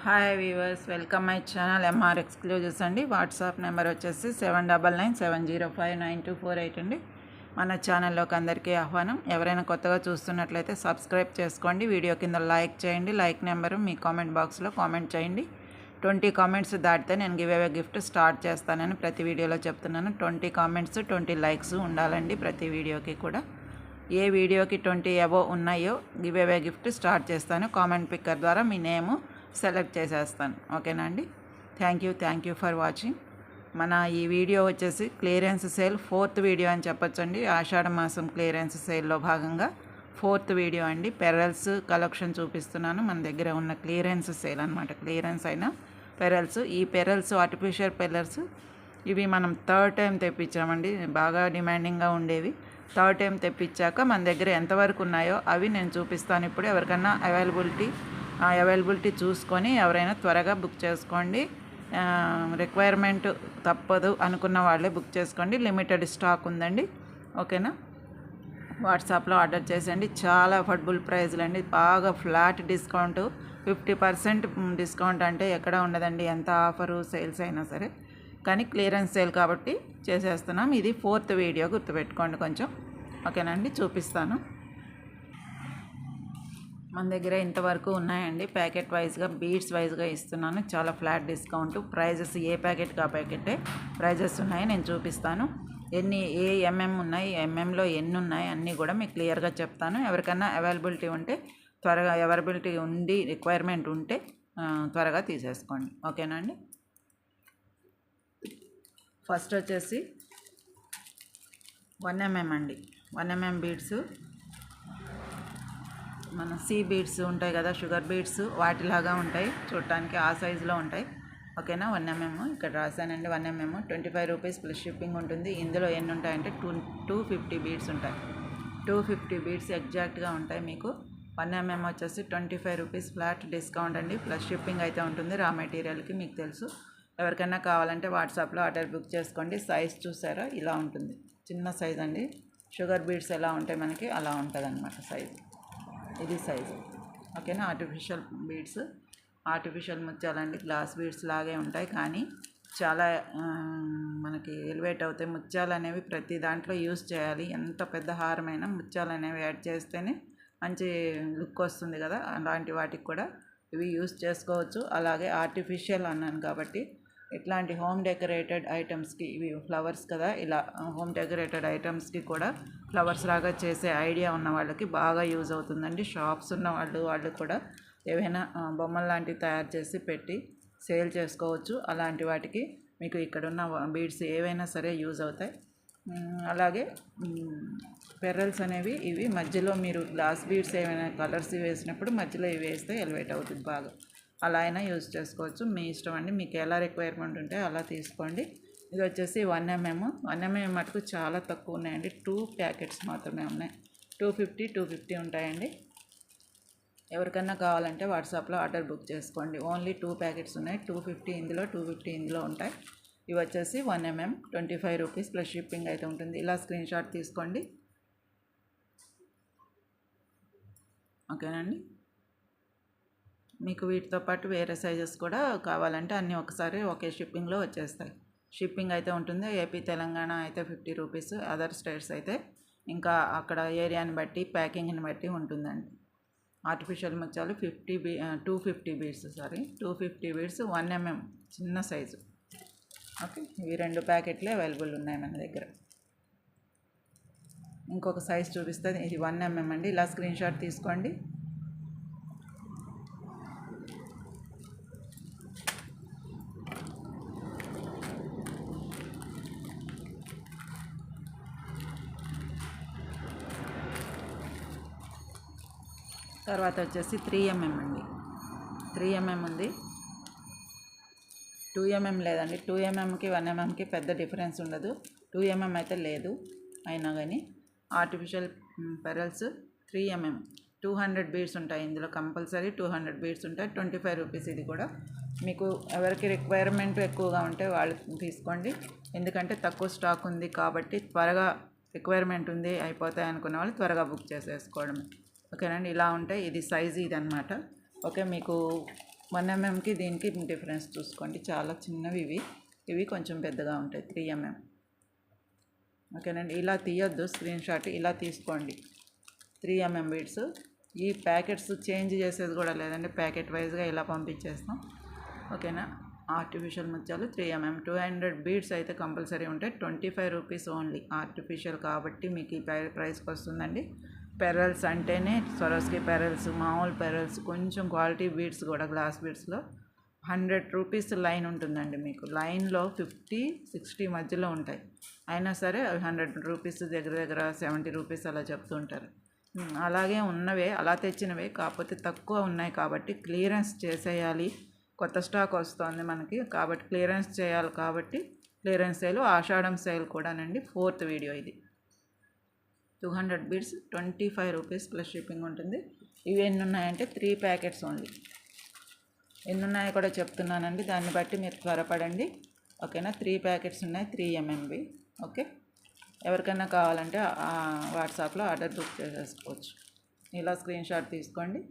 Hi viewers, welcome my channel MR exclusives అండి. WhatsApp number వచ్చేసి 7997059248 అండి. మన ఛానల్లోకి అందరికీ ఆహ్వానం. ఎవరైనా కొత్తగా చూస్తున్నట్లయితే సబ్స్క్రైబ్ చేసుకోండి. వీడియో కింద లైక్ చేయండి. లైక్ నెంబరు మీ కామెంట్ బాక్స్లో కామెంట్ చేయండి. 20 కామెంట్స్ దాటితే నేను గివ్ అవే గిఫ్ట్ స్టార్ట్ చేస్తానని ప్రతి వీడియోలో చెప్తున్నాను. 20 కామెంట్స్ 20 లైక్స్ ఉండాలండి ప్రతి వీడియోకి కూడా. ఏ వీడియోకి 20 అబోవ్ ఉన్నాయో గివ్ అవే గిఫ్ట్ స్టార్ట్ చేస్తాను. కామెంట్ పిక్కర్ ద్వారా మీ నేము సెలెక్ట్ చేసేస్తాను. ఓకేనా అండి. Thank you for watching. మన ఈ వీడియో వచ్చేసి క్లియరెన్స్ సేల్ 4th వీడియో అని చెప్పొచ్చండి. ఆషాఢ మాసం క్లియరెన్స్ సేల్లో భాగంగా 4th వీడియో అండి. పెరల్స్ కలెక్షన్ చూపిస్తున్నాను. మన దగ్గర ఉన్న క్లియరెన్స్ సేల్ అనమాట. క్లియరెన్స్ అయిన పెరల్స్. ఈ పెరల్స్ ఆర్టిఫిషియల్ పెరల్స్ ఇవి మనం 3rd టైం తెప్పించామండి. బాగా డిమాండింగ్గా ఉండేవి. 3rd టైం తెప్పించాక మన దగ్గర ఎంతవరకు ఉన్నాయో అవి నేను చూపిస్తాను. ఇప్పుడు ఎవరికన్నా అవైలబిలిటీ చూసుకొని ఎవరైనా త్వరగా బుక్ చేసుకోండి. రిక్వైర్మెంట్ తప్పదు అనుకున్న వాళ్ళే బుక్ చేసుకోండి. లిమిటెడ్ స్టాక్ ఉందండి. ఓకేనా. వాట్సాప్లో ఆర్డర్ చేసేయండి. చాలా అఫోర్డబుల్ ప్రైజ్లు అండి. బాగా ఫ్లాట్ డిస్కౌంట్, 50% డిస్కౌంట్ అంటే ఎక్కడ ఉండదండి. ఎంత ఆఫరు సేల్స్ అయినా సరే, కానీ క్లియరెన్స్ సేల్ కాబట్టి చేసేస్తున్నాం. ఇది 4th వీడియో, గుర్తుపెట్టుకోండి కొంచెం. ఓకేనండి. చూపిస్తాను. మన దగ్గర ఇంతవరకు ఉన్నాయండి. ప్యాకెట్ వైజ్గా, బీడ్స్ వైజ్గా ఇస్తున్నాను. చాలా ఫ్లాట్ డిస్కౌంట్. ప్రైజెస్ ఏ ప్యాకెట్కి ఆ ప్యాకెటే ప్రైజెస్ ఉన్నాయి. నేను చూపిస్తాను. ఏ ఎంఎం ఉన్నాయి, ఎంఎంలో ఎన్ని ఉన్నాయి అన్నీ కూడా మీకు క్లియర్గా చెప్తాను. ఎవరికైనా అవైలబిలిటీ ఉంటే త్వరగా, అవైలబిలిటీ ఉండి రిక్వైర్మెంట్ ఉంటే త్వరగా తీసేసుకోండి. ఓకేనా అండి. ఫస్ట్ వచ్చేసి 1mm అండి. 1mm బీడ్స్, మన సీ బీడ్స్ ఉంటాయి కదా, షుగర్ బీడ్స్ వాటిలాగా ఉంటాయి చూడటానికి. ఆ సైజులో ఉంటాయి. ఓకేనా. 1mm ఇక్కడ రాశానండి. 1mm 25 రూపీస్ ప్లస్ షిప్పింగ్ ఉంటుంది. ఇందులో ఎన్ని ఉంటాయంటే 250 బీడ్స్ ఉంటాయి. 250 బీడ్స్ ఎగ్జాక్ట్గా ఉంటాయి మీకు. 1mm వచ్చేసి 25 రూపీస్ ఫ్లాట్ డిస్కౌంట్ అండి. ప్లస్ షిప్పింగ్ అయితే ఉంటుంది రా మెటీరియల్కి, మీకు తెలుసు. ఎవరికైనా కావాలంటే వాట్సాప్లో ఆర్డర్ బుక్ చేసుకోండి. సైజ్ చూసారా, ఇలా ఉంటుంది. చిన్న సైజ్ అండి. షుగర్ బీడ్స్ ఎలా ఉంటాయి మనకి అలా ఉంటుంది అన్నమాట సైజు. ఇది సైజు. ఓకేనా. ఆర్టిఫిషియల్ బీడ్స్, ఆర్టిఫిషియల్ ముత్యాలండి. గ్లాస్ బీడ్స్ లాగే ఉంటాయి, కానీ చాలా మనకి ఎలివేట్ అవుతాయి. ముత్యాలు అనేవి ప్రతి దాంట్లో యూస్ చేయాలి. ఎంత పెద్ద హారమైనా ముత్యాలు అనేవి యాడ్ చేస్తేనే మంచి లుక్ వస్తుంది కదా. అలాంటి వాటికి కూడా ఇవి యూస్ చేసుకోవచ్చు. అలాగే ఆర్టిఫిషియల్ అన్నాను కాబట్టి ఇట్లాంటి హోమ్ డెకరేటెడ్ ఐటమ్స్కి, ఇవి ఫ్లవర్స్ కదా, ఇలా హోమ్ డెకరేటెడ్ ఐటమ్స్కి కూడా ఫ్లవర్స్ లాగా చేసే ఐడియా ఉన్న వాళ్ళకి బాగా యూజ్ అవుతుందండి. షాప్స్ ఉన్న వాళ్ళు కూడా ఏవైనా బొమ్మలు లాంటివి తయారు చేసి పెట్టి సేల్ చేసుకోవచ్చు. అలాంటి వాటికి మీకు ఇక్కడున్న బీడ్స్ ఏవైనా సరే యూజ్ అవుతాయి. అలాగే పెరల్స్ అనేవి ఇవి మధ్యలో మీరు గ్లాస్ బీడ్స్ ఏమైనా కలర్స్ వేసినప్పుడు మధ్యలో ఇవి వేస్తే ఎలివేట్ అవుతుంది బాగా. అలా అయినా యూజ్ చేసుకోవచ్చు. మీ ఇష్టం అండి. మీకు ఎలా రిక్వైర్మెంట్ ఉంటే అలా తీసుకోండి. ఇది వచ్చేసి 1mm మటుకు చాలా తక్కువ ఉన్నాయండి. 2 ప్యాకెట్స్ మాత్రమే ఉన్నాయి. 250 ఉంటాయండి. ఎవరికన్నా కావాలంటే వాట్సాప్లో ఆర్డర్ బుక్ చేసుకోండి. ఓన్లీ 2 ప్యాకెట్స్ ఉన్నాయి. 250 ఇందులో, 250 ఇందులో ఉంటాయి. ఇవి వచ్చేసి 1mm 25 రూపీస్ ప్లస్ షిప్పింగ్ అయితే ఉంటుంది. ఇలా స్క్రీన్ షాట్ తీసుకోండి. ఓకేనండి. మీకు వీటితో పాటు వేరే సైజెస్ కూడా కావాలంటే అన్నీ ఒకసారి ఒకే షిప్పింగ్లో వచ్చేస్తాయి. షిప్పింగ్ అయితే ఉంటుంది. ఏపీ తెలంగాణ అయితే 50 రూపీస్, అదర్ స్టేట్స్ అయితే ఇంకా అక్కడ ఏరియాని బట్టి, ప్యాకింగ్ని బట్టి ఉంటుందండి. ఆర్టిఫిషియల్ ముత్యాలు 250 బీడ్స్ 250 బీడ్స్ 1mm చిన్న సైజు. ఓకే. ఇవి 2 ప్యాకెట్లే అవైలబుల్ ఉన్నాయి మన దగ్గర. ఇంకొక సైజ్ చూపిస్తుంది. ఇది 1mm అండి. ఇలా స్క్రీన్ షాట్ తీసుకోండి. తర్వాత వచ్చేసి 3mm అండి. 3mm ఉంది. 2mm లేదండి. 2mmకి 1mmకి పెద్ద డిఫరెన్స్ ఉండదు. 2mm అయితే లేదు. అయినా కానీ ఆర్టిఫిషియల్ పెరల్స్ 3mm 200 బీడ్స్ ఉంటాయి. ఇందులో కంపల్సరీ 200 బీడ్స్ ఉంటాయి. 25 రూపీస్. ఇది కూడా మీకు ఎవరికి రిక్వైర్మెంట్ ఎక్కువగా ఉంటే వాళ్ళు తీసుకోండి. ఎందుకంటే తక్కువ స్టాక్ ఉంది కాబట్టి త్వరగా రిక్వైర్మెంట్ ఉంది అయిపోతాయి అనుకున్న వాళ్ళు త్వరగా బుక్ చేసేసుకోవడం. ఓకేనండి. ఇలా ఉంటాయి. ఇది సైజు ఇది అనమాట. ఓకే. మీకు 1 mmకి దీనికి డిఫరెన్స్ చూసుకోండి. చాలా చిన్నవి ఇవి కొంచెం పెద్దగా ఉంటాయి 3 mm. ఓకేనండి. ఇలా తీయొద్దు స్క్రీన్ షాట్, ఇలా తీసుకోండి. 3 mm బీడ్స్. ఈ ప్యాకెట్స్ చేంజ్ చేసేది కూడా లేదండి, ప్యాకెట్ వైజ్గా ఇలా పంపించేస్తాం. ఓకేనా. ఆర్టిఫిషియల్ ముత్యాలు 3 mm 200 బీడ్స్ అయితే కంపల్సరీ ఉంటాయి. 25 రూపీస్ ఓన్లీ. ఆర్టిఫిషియల్ కాబట్టి మీకు ఈ ప్రైస్కి వస్తుందండి. పెరల్స్ అంటేనే స్వరోస్కి పెరల్స్, మామూలు పెరల్స్, కొంచెం క్వాలిటీ బీడ్స్ కూడా గ్లాస్ బీడ్స్లో 100 రూపీస్ లైన్ ఉంటుందండి. మీకు లైన్లో 50-60 మధ్యలో ఉంటాయి. అయినా సరే అవి 100 రూపీస్, దగ్గర 70 రూపీస్ అలా చెప్తూ ఉంటారు. అలాగే ఉన్నవే, అలా తెచ్చినవే, కాకపోతే తక్కువ ఉన్నాయి కాబట్టి క్లియరెన్స్ చేసేయాలి. కొత్త స్టాక్ వస్తుంది మనకి కాబట్టి క్లియరెన్స్ చేయాలి. కాబట్టి క్లియరెన్స్ సేల్, ఆషాఢం సేల్ కూడానండి. 4th వీడియో ఇది. 200 బీడ్స్ 25 రూపీస్ ప్లస్ షిప్పింగ్ ఉంటుంది. ఇవి ఎన్ని ఉన్నాయంటే 3 ప్యాకెట్స్ ఓన్లీ. ఎన్ని ఉన్నాయో కూడా చెప్తున్నానండి, దాన్ని బట్టి మీరు త్వరపడండి. ఓకేనా. 3 ప్యాకెట్స్ ఉన్నాయి 3 mmవి. ఓకే. ఎవరికైనా కావాలంటే వాట్సాప్లో ఆర్డర్ బుక్ చేసేసుకోవచ్చు. ఇలా స్క్రీన్ షాట్ తీసుకోండి.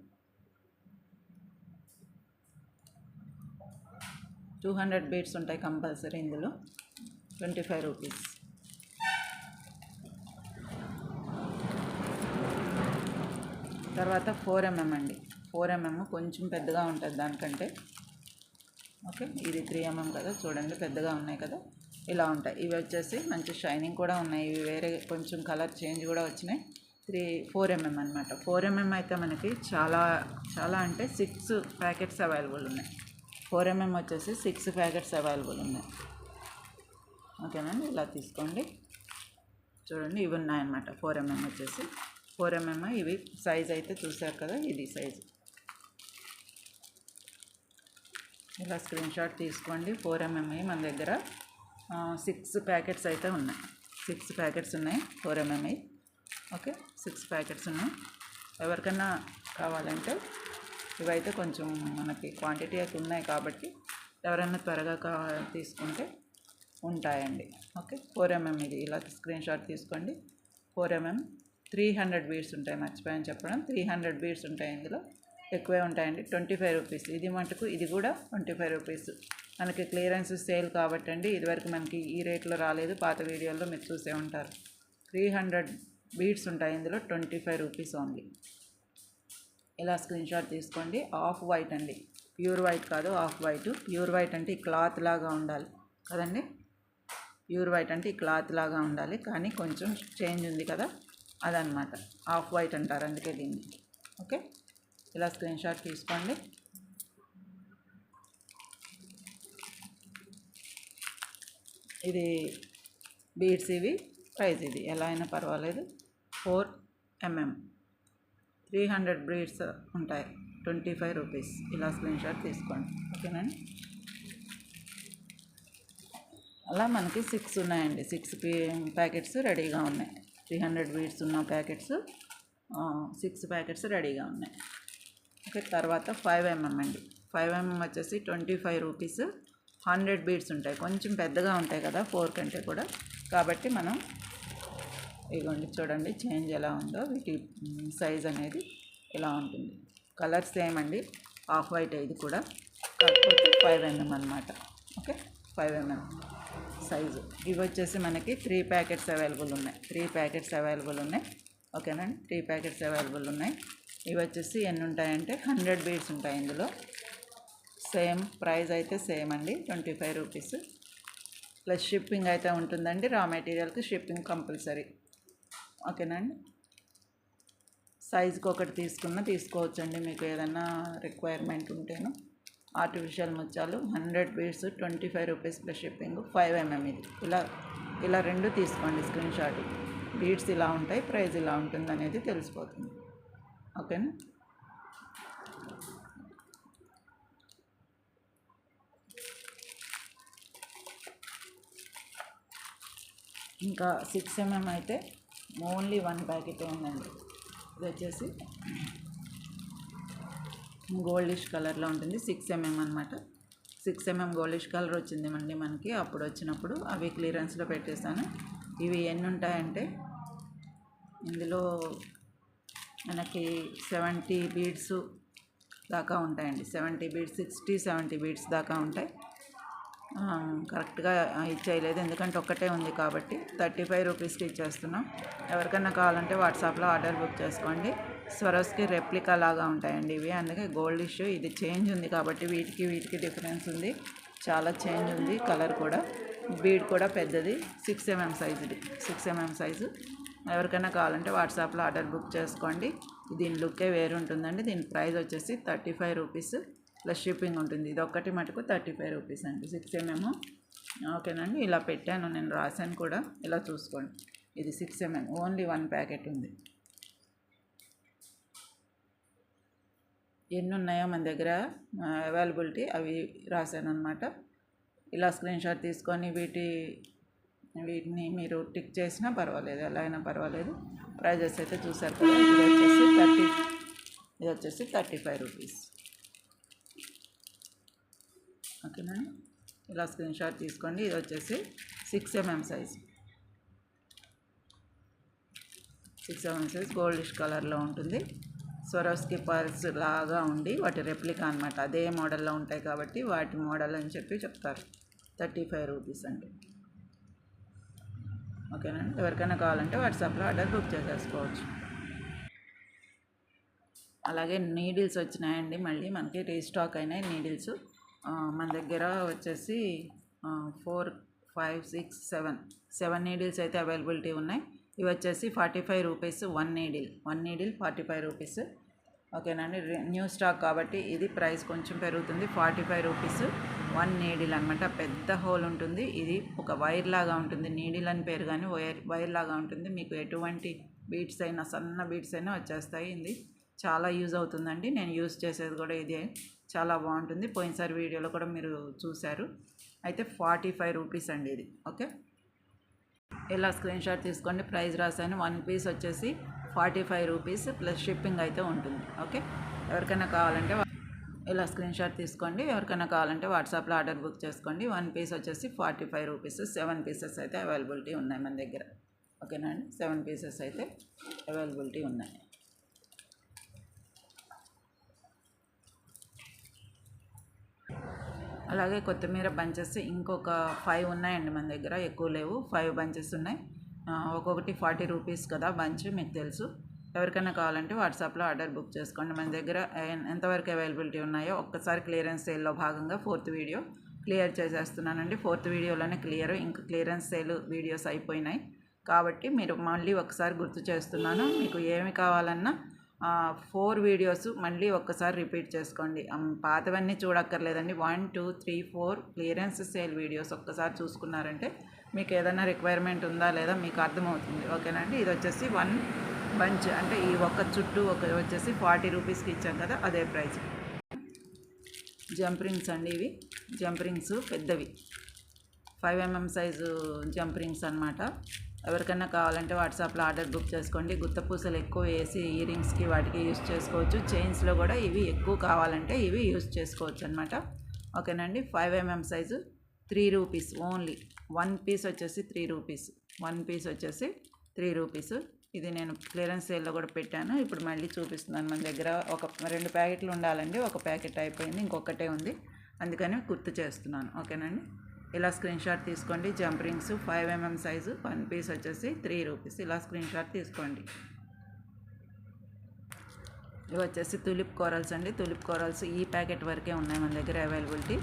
200 బీడ్స్ ఉంటాయి కంపల్సరీ ఇందులో. 25 రూపీస్. తర్వాత 4 mm అండి. 4 mm కొంచెం పెద్దగా ఉంటుంది దానికంటే. ఓకే. ఇది 3 mm కదా, చూడండి పెద్దగా ఉన్నాయి కదా, ఇలా ఉంటాయి. ఇవి వచ్చేసి మంచి షైనింగ్ కూడా ఉన్నాయి. ఇవి వేరే కొంచెం కలర్ చేంజ్ కూడా వచ్చినాయి. 4 mm అనమాట. 4 mm అయితే మనకి చాలా అంటే 6 ప్యాకెట్స్ అవైలబుల్ ఉన్నాయి. 4 mm వచ్చేసి 6 ప్యాకెట్స్ అవైలబుల్ ఉన్నాయి. ఓకేనండి. ఇలా తీసుకోండి. చూడండి ఇవి ఉన్నాయన్నమాట. 4 mm వచ్చేసి 4 mm. ఇవి సైజ్ అయితే చూసారు కదా, ఇది సైజు. ఇలా స్క్రీన్ షాట్ తీసుకోండి. 4 mm మన దగ్గర 6 ప్యాకెట్స్ అయితే ఉన్నాయి. 6 ప్యాకెట్స్ ఉన్నాయి 4 mm. ఓకే. 6 ప్యాకెట్స్ ఉన్నాయి. ఎవరికైనా కావాలంటే ఇవైతే కొంచెం మనకి క్వాంటిటీ అయితే ఉన్నాయి కాబట్టి ఎవరైనా త్వరగా తీసుకుంటే ఉంటాయండి. ఓకే. 4 mm ఇది. ఇలా స్క్రీన్ షాట్ తీసుకోండి. 4 mm 300 బీడ్స్ ఉంటాయి. మర్చిపోయాను చెప్పడం. 300 బీడ్స్ ఉంటాయి. ఇందులో ఎక్కువే ఉంటాయండి. 25 రూపీస్. ఇది మటుకు ఇది కూడా 25 రూపీస్. మనకి క్లియరెన్స్ సేల్ కాబట్టి అండి, ఇదివరకు మనకి ఈ రేట్లో రాలేదు. పాత వీడియోల్లో మీరు చూసే ఉంటారు. 300 బీడ్స్ ఉంటాయి ఇందులో. 25 రూపీస్ ఓన్లీ. ఇలా స్క్రీన్ షాట్ తీసుకోండి. ఆఫ్ వైట్ అండి, ప్యూర్ వైట్ కాదు, ఆఫ్ వైట్. ప్యూర్ వైట్ అంటే ఈ క్లాత్ లాగా ఉండాలి కదండి. ప్యూర్ వైట్ అంటే ఈ క్లాత్ లాగా ఉండాలి, కానీ కొంచెం చేంజ్ ఉంది కదా, అదనమాట. ఆఫ్ వైట్ అంటారు అందుకే దీన్ని. ఓకే. ఇలా స్క్రీన్ షాట్ తీసుకోండి. ఇది బీడ్స్, ఇవి ప్రైస్ ఇది ఎలా అయినా పర్వాలేదు. 4 mm 300 బీడ్స్ ఉంటాయి. 25 రూపీస్. ఇలా స్క్రీన్ షాట్ తీసుకోండి. ఓకేనండి. అలా మనకి 6 ఉన్నాయండి. 6 ప్యాకెట్స్ రెడీగా ఉన్నాయి. 300 బీడ్స్ ఉన్న ప్యాకెట్స్ 6 ప్యాకెట్స్ రెడీగా ఉన్నాయి. ఓకే. తర్వాత 5 mm అండి. 5 mm వచ్చేసి 25 రూపీస్. 100 బీడ్స్ ఉంటాయి. కొంచెం పెద్దగా ఉంటాయి కదా 4 కంటే కూడా, కాబట్టి మనం ఇదిగోండి చూడండి చేంజ్ ఎలా ఉందో. వీటి సైజ్ అనేది ఇలా ఉంటుంది. కలర్ సేమ్ అండి, ఆఫ్ వైట్ ఇది కూడా, కాకపోతే 5 mm అనమాట. ఓకే. 5 mm size. ఇవి వచ్చేసి మనకి 3 ప్యాకెట్స్ అవైలబుల్ ఉన్నాయి. 3 ప్యాకెట్స్ అవైలబుల్ ఉన్నాయి. ఓకేనండి. 3 ప్యాకెట్స్ అవైలబుల్ ఉన్నాయి. ఇవి వచ్చేసి ఎన్ని ఉంటాయంటే 100 బీడ్స్ ఉంటాయి ఇందులో. సేమ్ ప్రైస్ అయితే సేమ్ అండి, 25 రూపీస్ ప్లస్ షిప్పింగ్ అయితే ఉంటుందండి. రా మెటీరియల్కి షిప్పింగ్ కంపల్సరీ. ఓకేనండి. సైజుకి ఒకటి తీసుకోవచ్చండి మీకు ఏదైనా రిక్వైర్మెంట్ ఉంటేను. ఆర్టిఫిషియల్ ముత్యాలు 100 beads 25 rupees plus shipping. 5 mm ఇది. ఇలా రెండు తీసుకోండి స్క్రీన్ షాట్. బీడ్స్ ఇలా ఉంటాయి, ప్రైస్ ఇలా ఉంటుంది అనేది తెలిసిపోతుంది. ఓకేనా. ఇంకా 6 mm అయితే ఓన్లీ 1 ప్యాకెట్ ఉందండి. ఇది వచ్చేసి గోల్డిష్ కలర్లో ఉంటుంది. 6 mm అనమాట. 6 mm గోల్డిష్ కలర్ వచ్చింది అండి మనకి అప్పుడు వచ్చినప్పుడు. అవి క్లియరెన్స్లో పెట్టేశాను. ఇవి ఎన్ని ఉంటాయంటే ఇందులో మనకి 70 బీడ్స్ దాకా ఉంటాయండి. 70 బీడ్స్ 60-70 బీడ్స్ దాకా ఉంటాయి. కరెక్ట్గా ఇచ్చేయలేదు ఎందుకంటే ఒక్కటే ఉంది కాబట్టి 35 రూపీస్కి ఇచ్చేస్తున్నాం. ఎవరికైనా కావాలంటే వాట్సాప్లో ఆర్డర్ బుక్ చేసుకోండి. స్వరోస్కి రెప్లికా లాగా ఉంటాయండి ఇవి, అందుకే గోల్డ్ ఇష్యూ. ఇది చేంజ్ ఉంది కాబట్టి వీటికి డిఫరెన్స్ ఉంది, చాలా చేంజ్ ఉంది. కలర్ కూడా, బీడ్ కూడా పెద్దది, 6 mm సైజుది, 6 mm సైజు. ఎవరికైనా కావాలంటే వాట్సాప్లో ఆర్డర్ బుక్ చేసుకోండి. దీని లుక్కే వేరు ఉంటుందండి. దీని ప్రైస్ వచ్చేసి 35 రూపీస్ ప్లస్ షిప్పింగ్ ఉంటుంది. ఇది ఒక్కటి మటుకు 35 రూపీస్ అండి, 6 mm. ఓకేనండి, ఇలా పెట్టాను, నేను రాశాను కూడా, ఇలా చూసుకోండి. ఇది 6 mm, ఓన్లీ 1 ప్యాకెట్ ఉంది. ఎన్ని ఉన్నాయో మన దగ్గర అవైలబిలిటీ అవి రాశాను అనమాట. ఇలా స్క్రీన్ షాట్ తీసుకొని వీటిని మీరు టిక్ చేసినా పర్వాలేదు, ఎలా అయినా పర్వాలేదు. ప్రైజెస్ అయితే చూసారు కదా. ఇది వచ్చేసి 35 రూపీస్. ఓకేనా, ఇలా స్క్రీన్ షాట్ తీసుకోండి. ఇది వచ్చేసి 6 mm size, 6 mm size goldish కలర్లో ఉంటుంది. స్వరోస్కి పర్స్ లాగా ఉండి వాటి రెప్లికా అనమాట, అదే మోడల్లో ఉంటాయి కాబట్టి వాటి మోడల్ అని చెప్పి చెప్తారు. 35 రూపీస్ అండి. ఓకేనండి, ఎవరికైనా కావాలంటే వాట్సాప్లో ఆర్డర్ బుక్ చేసేసుకోవచ్చు. అలాగే నీడిల్స్ వచ్చినాయండి, మళ్ళీ మనకి రీస్టాక్ అయినాయి నీడిల్స్. మన దగ్గర వచ్చేసి 4, 5, 6, 7 నీడిల్స్ అయితే అవైలబిలిటీ ఉన్నాయి. ఇవి వచ్చేసి 45 రూపీస్ 1 నీడిల్ 45 రూపీస్. ఓకేనండి, న్యూ స్టాక్ కాబట్టి ఇది ప్రైస్ కొంచెం పెరుగుతుంది. 45 రూపీస్ 1 నీడిల్ అనమాట. పెద్ద హోల్ ఉంటుంది, ఇది ఒక వైర్ లాగా ఉంటుంది. నీడిల్ అని పేరు కానీ వైర్ లాగా ఉంటుంది. మీకు ఎటువంటి బీడ్స్ అయినా, సన్న బీడ్స్ అయినా వచ్చేస్తాయి. ఇది చాలా యూజ్ అవుతుందండి, నేను యూజ్ చేసేది కూడా ఇదే, చాలా బాగుంటుంది. పోయినసారి వీడియోలో కూడా మీరు చూశారు. అయితే 45 రూపీస్ అండి ఇది. ఓకే, ఇలా స్క్రీన్ షాట్ తీసుకోండి, ప్రైస్ రాశాను. 1 పీస్ వచ్చేసి 45 రూపీస్ ప్లస్ షిప్పింగ్ అయితే ఉంటుంది. ఓకే, ఎవరికైనా కావాలంటే ఇలా స్క్రీన్ షాట్ తీసుకోండి. ఎవరికైనా కావాలంటే వాట్సాప్లో ఆర్డర్ బుక్ చేసుకోండి. 1 పీస్ వచ్చేసి 45 రూపీస్. 7 పీసెస్ అయితే అవైలబిలిటీ ఉన్నాయి మన దగ్గర. ఓకేనా అండి, 7 పీసెస్ అయితే అవైలబిలిటీ ఉన్నాయి. అలాగే కొత్తిమీర బంచెస్ ఇంకొక 5 ఉన్నాయండి మన దగ్గర, ఎక్కువ లేవు. 5 బంచెస్ ఉన్నాయి, ఒక్కొక్కటి 40 రూపీస్ కదా బంచ్, మీకు తెలుసు. ఎవరికైనా కావాలంటే వాట్సాప్లో ఆర్డర్ బుక్ చేసుకోండి. మన దగ్గర ఎంతవరకు అవైలబిలిటీ ఉన్నాయో ఒక్కసారి క్లియరెన్స్ సేల్లో భాగంగా 4th వీడియో క్లియర్ చేసేస్తున్నానండి. 4th వీడియోలోనే క్లియర్, ఇంకా క్లియరెన్స్ సేల్ వీడియోస్ అయిపోయినాయి కాబట్టి మీరు మళ్ళీ ఒకసారి గుర్తు చేస్తున్నాను. మీకు ఏమి కావాలన్నా 4 వీడియోస్ మళ్ళీ ఒక్కసారి రిపీట్ చేసుకోండి. పాతవన్నీ చూడక్కర్లేదండి. 1, 2, 3, 4 క్లియరెన్స్ సేల్ వీడియోస్ ఒక్కసారి చూసుకున్నారంటే మీకు ఏదైనా రిక్వైర్మెంట్ ఉందా లేదా మీకు అర్థమవుతుంది. ఓకేనండి, ఇది వచ్చేసి 1 బంచ్, అంటే ఈ ఒక్క చుట్టూ వచ్చేసి 40 రూపీస్కి ఇచ్చాం కదా, అదే ప్రైస్. జంప్ రింగ్స్ అండి, ఇవి జంప్ రింగ్స్ పెద్దవి, 5 mm సైజు జంప్ రింగ్స్ అనమాట. ఎవరికైనా కావాలంటే వాట్సాప్లో ఆర్డర్ బుక్ చేసుకోండి. గుత్తపూసలు ఎక్కువ వేసి ఇయర్ రింగ్స్కి వాటికి యూస్ చేసుకోవచ్చు. చైన్స్లో కూడా ఇవి ఎక్కువ కావాలంటే ఇవి యూస్ చేసుకోవచ్చు అనమాట. ఓకేనండి, 5 mm size 3 rupees only. 1 piece వచ్చేసి 3 రూపీస్, 1 పీస్ వచ్చేసి 3 రూపీస్. ఇది నేను క్లియరెన్స్ సేల్లో కూడా పెట్టాను, ఇప్పుడు మళ్ళీ చూపిస్తున్నాను. మన దగ్గర ఒక 2 ప్యాకెట్లు ఉండాలండి, ఒక ప్యాకెట్ అయిపోయింది, ఇంకొకటే ఉంది, అందుకని గుర్తు చేస్తున్నాను. ఓకేనండి, ఇలా స్క్రీన్ షాట్ తీసుకోండి. Jump rings 5 mm size 1 piece వచ్చేసి 3 రూపీస్. ఇలా స్క్రీన్ షాట్ తీసుకోండి. ఇవి వచ్చేసి తులిప్ కోరల్స్ అండి. తులిప్ కోరల్స్ ఈ ప్యాకెట్ వరకే ఉన్నాయి మన దగ్గర అవైలబిలిటీ.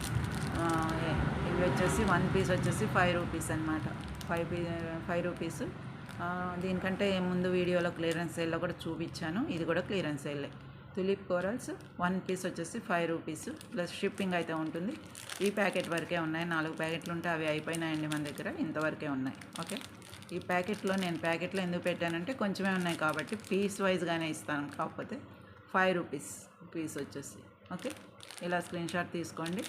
ఇవి వచ్చేసి 1 పీస్ వచ్చేసి 5 రూపీస్ అనమాట, 5 రూపీస్. దీనికంటే ముందు వీడియోలో క్లియరెన్స్ సేల్లో కూడా చూపించాను, ఇది కూడా క్లియరెన్స్ సేల్లే. తులిప్ కోరల్స్ 1 పీస్ వచ్చేసి 5 రూపీస్ ప్లస్ షిప్పింగ్ అయితే ఉంటుంది. ఈ ప్యాకెట్ వరకే ఉన్నాయి, 4 ప్యాకెట్లు ఉంటే అవి అయిపోయినాయండి మన దగ్గర, ఇంతవరకే ఉన్నాయి. ఓకే, ఈ ప్యాకెట్లో నేను ప్యాకెట్లో ఎందుకు పెట్టానంటే కొంచెమే ఉన్నాయి కాబట్టి పీస్ వైజ్గానే ఇస్తాను, కాకపోతే 5 రూపీస్ పీస్ వచ్చేసి. ఓకే, ఇలా స్క్రీన్ షాట్ తీసుకోండి.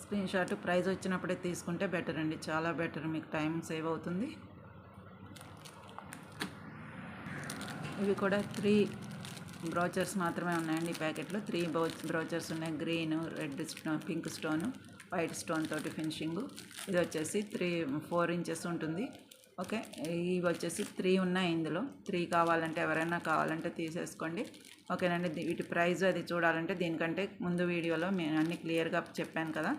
స్క్రీన్ షాట్ ప్రైస్ వచ్చినప్పుడే తీసుకుంటే బెటర్ అండి, చాలా బెటర్, మీకు టైం సేవ్ అవుతుంది. ఇవి కూడా 3 బ్రోచర్స్ మాత్రమే ఉన్నాయండి ఈ ప్యాకెట్లో. 3 బ్రోచర్స్ ఉన్నాయి, green, red stone, pink stone, white stone తోటి ఫినిషింగ్. ఇది వచ్చేసి 4 ఇంచెస్ ఉంటుంది. ఓకే. ఇవి వచ్చేసి 3 ఉన్నాయి ఇందులో. 3 కావాలంటే ఎవరైనా కావాలంటే తీసేసుకోండి. ఓకేనండి. వీటి ప్రైస్ అది చూడాలంటే దీనికంటే ముందు వీడియోలో నేను అన్ని క్లియర్గా చెప్పాను కదా,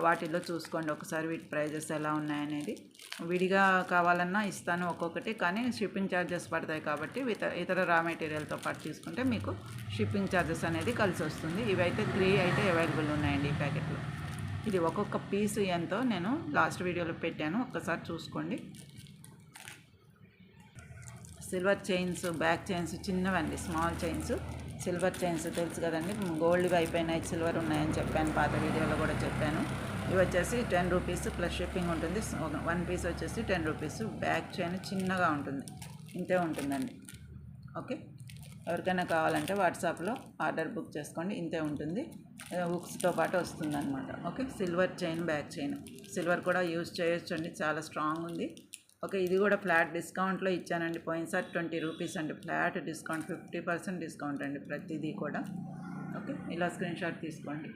వాటిల్లో చూసుకోండి ఒకసారి వీటి ప్రైజెస్ ఎలా ఉన్నాయనేది. విడిగా కావాలన్నా ఇస్తాను ఒక్కొక్కటి, కానీ షిప్పింగ్ ఛార్జెస్ పడతాయి కాబట్టి ఇతర రా మెటీరియల్తో పాటు తీసుకుంటే మీకు షిప్పింగ్ ఛార్జెస్ అనేది కలిసి వస్తుంది. ఇవైతే 3 అయితే అవైలబుల్ ఉన్నాయండి ఈ ప్యాకెట్లో. ఇది ఒక్కొక్క పీసు ఎంతో నేను లాస్ట్ వీడియోలో పెట్టాను, ఒక్కసారి చూసుకోండి. సిల్వర్ చైన్స్, బ్యాక్ చైన్స్ చిన్నవండి, స్మాల్ చైన్స్. సిల్వర్ చైన్స్ తెలుసు కదండి, గోల్డ్వి అయిపోయినాయి, సిల్వర్ ఉన్నాయని చెప్పాను, పాత వీడియోలో కూడా చెప్పాను. ఇవి వచ్చేసి 10 రూపీస్ ప్లస్ షిప్పింగ్ ఉంటుంది. 1 పీస్ వచ్చేసి 10 రూపీస్. బ్యాక్ చైన్ చిన్నగా ఉంటుంది, ఇంతే ఉంటుందండి. ఓకే. ఎవరికైనా కావాలంటే వాట్సాప్లో ఆర్డర్ బుక్ చేసుకోండి, ఇంతే ఉంటుంది. హుక్స్తో పాటు వస్తుంది అనమాట. Okay. Silver chain, back chain. Silver కూడా యూజ్ చేయొచ్చు అండి, చాలా స్ట్రాంగ్ ఉంది. ఓకే. ఇది కూడా ఫ్లాట్ డిస్కౌంట్లో ఇచ్చానండి. పోయినసారి 20 రూపీస్ అండి, ఫ్లాట్ డిస్కౌంట్, 50% డిస్కౌంట్ అండి ప్రతిదీ కూడా. ఓకే. ఇలా స్క్రీన్ షాట్ తీసుకోండి.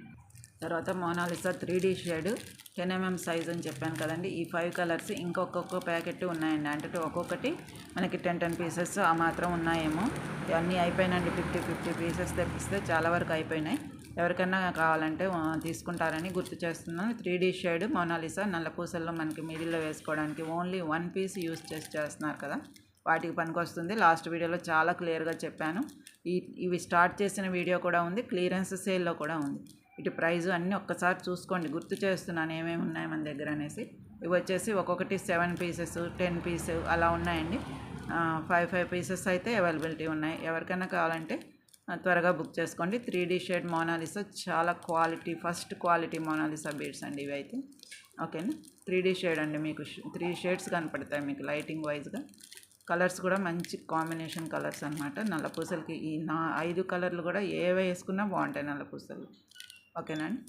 తర్వాత Mona Lisa 3D shade 10 mm size అని చెప్పాను కదండి. ఈ 5 కలర్స్ ఇంకొక ప్యాకెట్ ఉన్నాయండి. అంటే ఒక్కొక్కటి మనకి 10 పీసెస్ ఆ మాత్రం ఉన్నాయేమో. ఇవన్నీ అయిపోయినాయండి. 50 పీసెస్ తెప్పిస్తే చాలా వరకు అయిపోయినాయి. ఎవరికైనా కావాలంటే తీసుకుంటారని గుర్తు చేస్తున్నాను. 3D షేడ్ మోనాలిసా నల్లపూసల్లో మనకి మిడిల్లో వేసుకోవడానికి ఓన్లీ 1 పీస్ యూస్ చేస్తున్నారు కదా, వాటికి పనికొస్తుంది. లాస్ట్ వీడియోలో చాలా క్లియర్గా చెప్పాను. ఇవి స్టార్ట్ చేసిన వీడియో కూడా ఉంది, క్లియరెన్స్ సేల్లో కూడా ఉంది. ఇటు ప్రైజు అన్నీ ఒక్కసారి చూసుకోండి, గుర్తు చేస్తున్నాను ఏమేమి ఉన్నాయి మన దగ్గర అనేసి. ఇవి వచ్చేసి ఒక్కొక్కటి 7 పీసెస్, 10 పీస్ అలా ఉన్నాయండి. 5 పీసెస్ అయితే అవైలబిలిటీ ఉన్నాయి. ఎవరికైనా కావాలంటే త్వరగా బుక్ చేసుకోండి. 3D షేడ్ మోనాలిసా చాలా quality, first quality Mona Lisa beads అండి ఇవి అయితే. ఓకేనా. 3D షేడ్ అండి, మీకు 3 షేడ్స్ కనపడతాయి మీకు లైటింగ్ వైజ్గా. కలర్స్ కూడా మంచి కాంబినేషన్ కలర్స్ అనమాట. నల్లపూసలకి ఈ 5 కలర్లు కూడా ఏవి వేసుకున్నా బాగుంటాయి నల్లపూసలు. ఓకేనండి.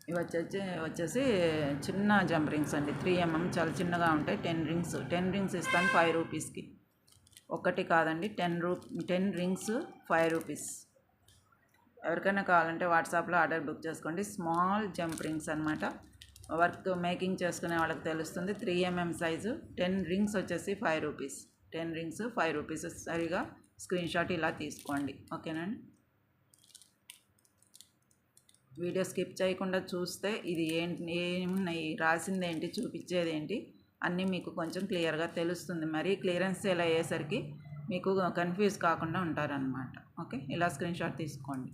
ఇవి వచ్చేసి చిన్న జంప్ రింగ్స్ అండి, 3 mm చాలా చిన్నగా ఉంటాయి. 10 రింగ్స్ ఇస్తాను 5 రూపీస్కి. ఒకటి కాదండి, 10 రింగ్స్ 5 రూపీస్. ఎవరికైనా కావాలంటే వాట్సాప్లో ఆర్డర్ బుక్ చేసుకోండి. స్మాల్ జంప్ రింగ్స్ అనమాట. వర్క్ మేకింగ్ చేసుకునే వాళ్ళకి తెలుస్తుంది. 3 mm సైజు, 10 రింగ్స్ వచ్చేసి 5 రూపీస్. 10 rings 5 rupees. సరిగా స్క్రీన్ షాట్ ఇలా తీసుకోండి. ఓకేనండి. వీడియో స్కిప్ చేయకుండా చూస్తే ఇది ఏమున్నాయి, రాసింది ఏంటి, చూపించేది ఏంటి అన్నీ మీకు కొంచెం క్లియర్గా తెలుస్తుంది. మరీ క్లియరెన్స్ సేల్ అయ్యేసరికి మీకు కన్ఫ్యూజ్ కాకుండా ఉంటారనమాట. ఓకే. ఇలా స్క్రీన్ షాట్ తీసుకోండి.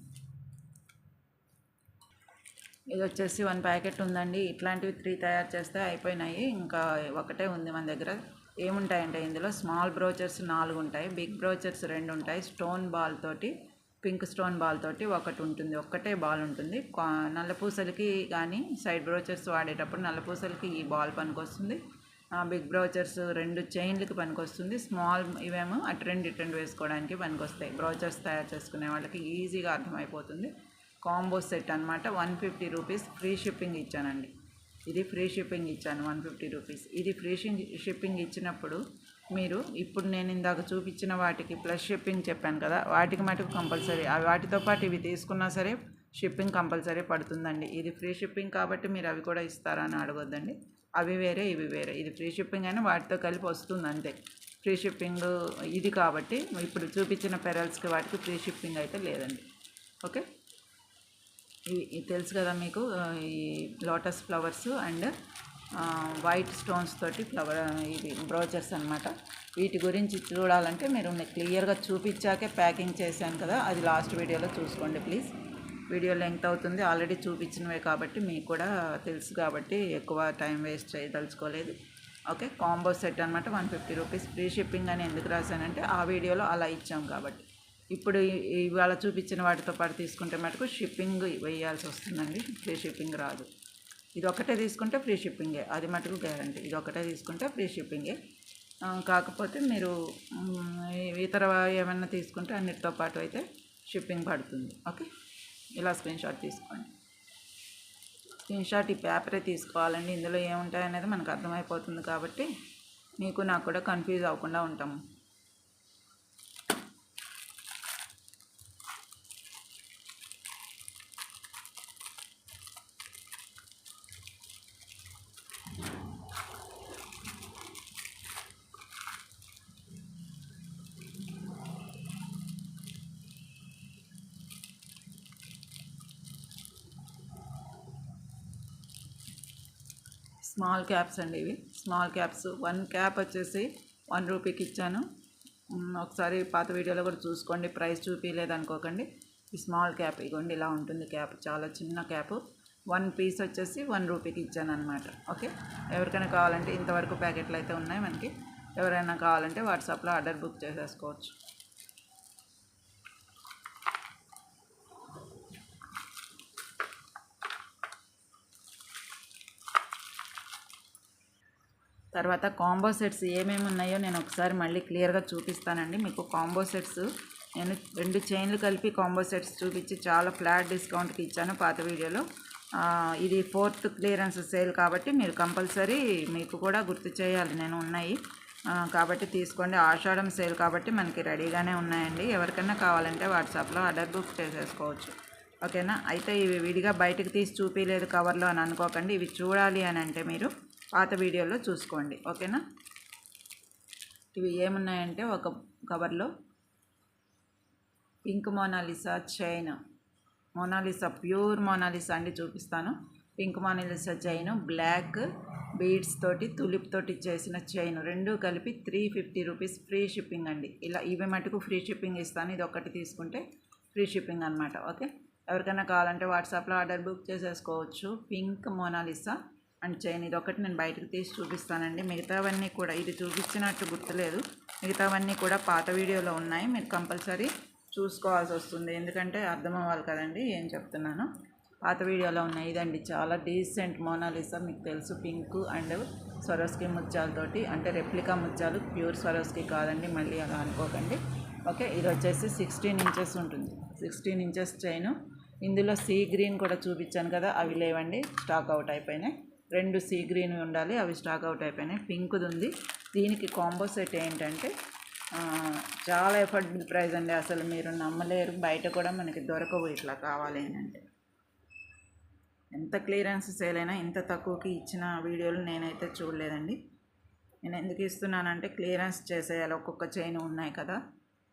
ఇది వచ్చేసి 1 ప్యాకెట్ ఉందండి. ఇట్లాంటివి 3 తయారు చేస్తే అయిపోయినాయి, ఇంకా ఒకటే ఉంది మన దగ్గర. ఏముంటాయంటే ఇందులో స్మాల్ బ్రోచర్స్ 4 ఉంటాయి, బిగ్ బ్రోచర్స్ 2 ఉంటాయి, స్టోన్ బాల్ తోటి, పింక్ స్టోన్ బాల్ తోటి ఒకటి ఉంటుంది, ఒక్కటే బాల్ ఉంటుంది. నల్లపూసలకి కానీ సైడ్ బ్రోచర్స్ వాడేటప్పుడు నల్లపూసలకి ఈ బాల్ పనికొస్తుంది. బిగ్ బ్రోచర్స్ 2 చైన్లకి పనికొస్తుంది. స్మాల్ ఇవేమో అటు రెండు వేసుకోవడానికి పనికొస్తాయి. బ్రోచర్స్ తయారు చేసుకునే వాళ్ళకి ఈజీగా అర్థమైపోతుంది. కాంబో సెట్ అనమాట. 150 రూపీస్ ఫ్రీ షిప్పింగ్ ఇచ్చానండి. ఇది ఫ్రీ షిప్పింగ్ ఇచ్చాను 150 రూపీస్. ఇది ఫ్రీ షిప్పింగ్ ఇచ్చినప్పుడు మీరు ఇప్పుడు నేను ఇందాక చూపించిన వాటికి ప్లస్ షిప్పింగ్ చెప్పాను కదా, వాటికి మటుకు కంపల్సరీ, వాటితో పాటు ఇవి తీసుకున్నా సరే షిప్పింగ్ కంపల్సరీ పడుతుందండి. ఇది ఫ్రీ షిప్పింగ్ కాబట్టి మీరు అవి కూడా ఇస్తారా అని అడగొద్దండి. అవి వేరే, ఇవి వేరే. ఇది ఫ్రీ షిప్పింగ్ అయినా వాటితో కలిపి వస్తుంది అంతే. ఫ్రీ షిప్పింగ్ ఇది కాబట్టి ఇప్పుడు చూపించిన పెరల్స్కి వాటికి ఫ్రీ షిప్పింగ్ అయితే లేదండి. ఓకే. ఇవి తెలుసు కదా మీకు, ఈ lotus flowers and white stones తోటి ఇది బ్రోచర్స్ అనమాట. వీటి గురించి చూడాలంటే మీరు క్లియర్గా చూపించాకే ప్యాకింగ్ చేశాను కదా, అది లాస్ట్ వీడియోలో చూసుకోండి ప్లీజ్. వీడియో లెంగ్త్ అవుతుంది, ఆల్రెడీ చూపించినవే కాబట్టి మీకు కూడా తెలుసు కాబట్టి ఎక్కువ టైం వేస్ట్ చేయదలుచుకోలేదు. ఓకే. కాంబో సెట్ అనమాట. 150 రూపీస్ ఫ్రీ షిప్పింగ్ అని ఎందుకు రాశానంటే ఆ వీడియోలో అలా ఇచ్చాం కాబట్టి. ఇప్పుడు ఇవాళ చూపించిన వాటితో పాటు తీసుకుంటే మటుకు షిప్పింగ్ వేయాల్సి వస్తుందండి, ఫ్రీ షిప్పింగ్ రాదు. ఇది ఒకటే తీసుకుంటే ఫ్రీ షిప్పింగే, అది మటుకు గ్యారంటీ. ఇది ఒకటే తీసుకుంటే ఫ్రీ షిప్పింగే. కాకపోతే మీరు ఇతర ఏమైనా తీసుకుంటే అన్నిటితో పాటు అయితే షిప్పింగ్ పడుతుంది. ఓకే. ఇలా స్క్రీన్ షాట్ తీసుకోండి. స్క్రీన్ షాట్ ఈ పేపరే తీసుకోవాలండి, ఇందులో ఏముంటాయి అనేది మనకు అర్థమైపోతుంది కాబట్టి మీకు నాకు కూడా కన్ఫ్యూజ్ అవ్వకుండా ఉంటాము. స్మాల్ క్యాప్స్ అండి ఇవి. స్మాల్ క్యాప్స్ 1 క్యాప్ వచ్చేసి 1 రూపీకి ఇచ్చాను. ఒకసారి పాత వీడియోలో కూడా చూసుకోండి, ప్రైస్ చూపించలేదు అనుకోకండి. ఈ స్మాల్ క్యాప్ ఇగోండి ఇలా ఉంటుంది క్యాప్, చాలా చిన్న క్యాప్. 1 పీస్ వచ్చేసి 1 రూపీకి ఇచ్చాను అనమాట. ఓకే, ఎవరికైనా కావాలంటే ఇంతవరకు ప్యాకెట్లు అయితే ఉన్నాయి మనకి. ఎవరైనా కావాలంటే వాట్సాప్లో ఆర్డర్ బుక్ చేసేసుకోవచ్చు. తర్వాత కాంబో సెట్స్ ఏమేమి ఉన్నాయో నేను ఒకసారి మళ్ళీ క్లియర్గా చూపిస్తానండి మీకు. కాంబో సెట్స్ నేను 2 చైన్లు కలిపి కాంబో సెట్స్ చూపించి చాలా ఫ్లాట్ డిస్కౌంట్కి ఇచ్చాను పాత వీడియోలో. ఇది 4th క్లియరెన్స్ సేల్ కాబట్టి మీరు కంపల్సరీ మీకు కూడా గుర్తు చేయాలి, నేను ఉన్నాయి కాబట్టి తీసుకోండి. ఆషాఢం సేల్ కాబట్టి మనకి రెడీగానే ఉన్నాయండి. ఎవరికైనా కావాలంటే వాట్సాప్లో ఆర్డర్ బుక్ చేసేసుకోవచ్చు. ఓకేనా. అయితే ఇవి విడిగా బయటకు తీసి చూపించలేదు కవర్లో అని అనుకోకండి. ఇవి చూడాలి అని అంటే మీరు పాత వీడియోలో చూసుకోండి. ఓకేనా. ఇవి ఏమున్నాయంటే ఒక కవర్లో pink Mona Lisa chain, Mona Lisa pure Mona Lisa అండి చూపిస్తాను. Pink Mona Lisa chain, black beads తోటి తులిప్ తోటి చేసిన చైన్, 2 కలిపి 350 రూపీస్ ఫ్రీ షిప్పింగ్ అండి. ఇలా ఇవి మటుకు ఫ్రీ షిప్పింగ్ ఇస్తాను. ఇది ఒకటి తీసుకుంటే ఫ్రీ షిప్పింగ్ అనమాట. ఓకే, ఎవరికైనా కావాలంటే వాట్సాప్లో ఆర్డర్ బుక్ చేసేసుకోవచ్చు. పింక్ మోనాలిసా అండ్ చైన్, ఇది ఒకటి నేను బయటకు తీసి చూపిస్తానండి. మిగతావన్నీ కూడా ఇది చూపించినట్టు గుర్తులేదు, మిగతావన్నీ కూడా పాత వీడియోలో ఉన్నాయి. మీరు కంపల్సరీ చూసుకోవాల్సి వస్తుంది, ఎందుకంటే అర్థం అవ్వాలి కదండి ఏం చెప్తున్నాను. పాత వీడియోలో ఉన్నాయి. ఇదండి చాలా డీసెంట్ మోనాలిసా, మీకు తెలుసు పింక్ అండ్ స్వరోస్కి ముత్యాలతోటి, అంటే రెప్లికా ముత్యాలు, ప్యూర్ స్వరోస్కి కాదండి, మళ్ళీ అలా అనుకోకండి. ఓకే, ఇది వచ్చేసి 16 ఇంచెస్ ఉంటుంది. 16 ఇంచెస్ చైన్. ఇందులో సీ గ్రీన్ కూడా చూపించాను కదా, అవి లేవండి, స్టాక్ అవుట్ అయిపోయినాయి. 2 సీ గ్రీన్ ఉండాలి, అవి స్టాక్ అవుట్ అయిపోయినాయి. పింక్ది ఉంది. దీనికి కాంబో సెట్ ఏంటంటే చాలా ఎఫర్డబుల్ ప్రైస్ అండి, అసలు మీరు నమ్మలేరు. బయట కూడా మనకి దొరకవు ఇట్లా కావాలి అంటే. ఎంత క్లియరెన్స్ సేల్ అయినా ఇంత తక్కువకి ఇచ్చిన వీడియోలు నేనైతే చూడలేదండి. నేను ఎందుకు ఇస్తున్నానంటే క్లియరెన్స్ చేసేయాలి, ఒక్కొక్క చైన్ ఉన్నాయి కదా